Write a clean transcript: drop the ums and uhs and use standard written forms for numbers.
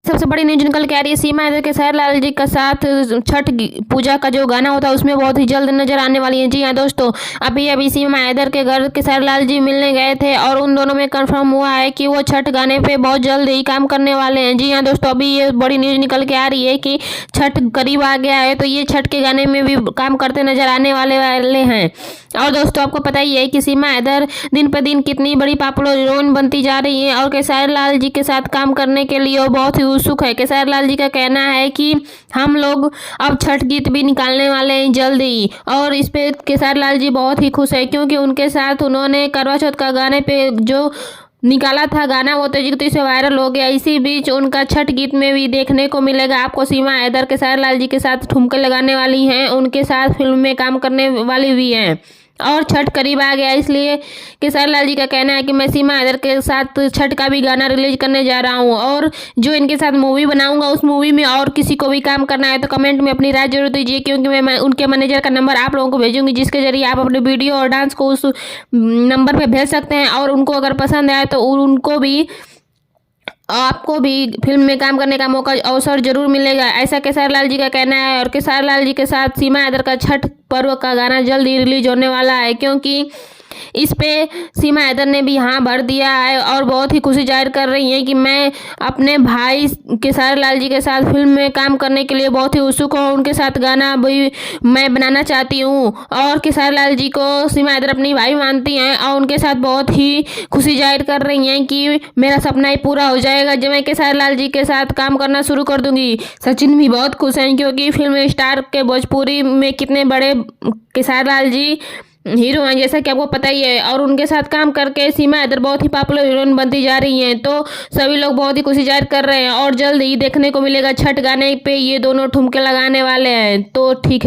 सबसे बड़ी न्यूज निकल के आ रही है सीमा हैदर के खेसारी लाल जी का साथ छठ पूजा का जो गाना होता है उसमें बहुत ही जल्द नजर आने वाली है। जी हाँ दोस्तों, अभी सीमा हैदर के घर खेसारी लाल जी मिलने गए थे और उन दोनों में कंफर्म हुआ है कि वो छठ गाने पे बहुत जल्द ही काम करने वाले हैं। जी हाँ दोस्तों, अभी ये बड़ी न्यूज निकल के आ रही है कि छठ करीब आ गया है तो ये छठ के गाने में भी काम करते नजर आने वाले हैं। और दोस्तों, आपको पता ही है कि सीमा हैदर दिन पर दिन कितनी बड़ी पॉपुलर हीरोइन बनती जा रही है और खेसारी लाल जी के साथ काम करने के लिए वो बहुत ही उत्सुक है। खेसारी लाल जी का कहना है कि हम लोग अब छठ गीत भी निकालने वाले हैं जल्द ही, और इस पे खेसारी लाल जी बहुत ही खुश है क्योंकि उनके साथ उन्होंने करवा चौथ का गाने पे जो निकाला था गाना वो तेजी से वायरल हो गया। इसी बीच उनका छठ गीत में भी देखने को मिलेगा आपको। सीमा हैदर खेसारी लाल जी के साथ ठुमके लगाने वाली हैं, उनके साथ फिल्म में काम करने वाली भी हैं और छठ करीब आ गया, इसलिए खेसारी लाल जी का कहना है कि मैं सीमा हैदर के साथ छठ का भी गाना रिलीज करने जा रहा हूँ और जो इनके साथ मूवी बनाऊंगा उस मूवी में और किसी को भी काम करना है तो कमेंट में अपनी राय जरूर दीजिए, क्योंकि मैं उनके मैनेजर का नंबर आप लोगों को भेजूंगी जिसके जरिए आप अपने वीडियो और डांस को उस नंबर पर भेज सकते हैं और उनको अगर पसंद आए तो उनको भी आपको भी फिल्म में काम करने का मौका अवसर जरूर मिलेगा, ऐसा खेसारी लाल जी का कहना है। और खेसारी लाल जी के साथ सीमा हैदर का छठ पर्व का गाना जल्द ही रिलीज होने वाला है क्योंकि इस पे सीमा हैदर ने भी हाँ भर दिया है और बहुत ही खुशी जाहिर कर रही हैं कि मैं अपने भाई खेसारी लाल जी के साथ फिल्म में काम करने के लिए बहुत ही उत्सुक हूँ, उनके साथ गाना भी मैं बनाना चाहती हूँ। और खेसारी लाल जी को सीमा हैदर अपनी भाई मानती हैं और उनके साथ बहुत ही खुशी जाहिर कर रही हैं कि मेरा सपना ही पूरा हो जाएगा जब मैं खेसारी लाल जी के साथ काम करना शुरू कर दूंगी। सचिन भी बहुत खुश हैं क्योंकि फिल्म स्टार के भोजपुरी में कितने बड़े खेसारी लाल जी हीरो हैं जैसा कि आपको पता ही है, और उनके साथ काम करके सीमा हैदर बहुत ही पॉपुलर हीरोइन बनती जा रही हैं। तो सभी लोग बहुत ही खुशी जाहिर कर रहे हैं और जल्द ही देखने को मिलेगा छठ गाने पे ये दोनों ठुमके लगाने वाले हैं। तो ठीक है।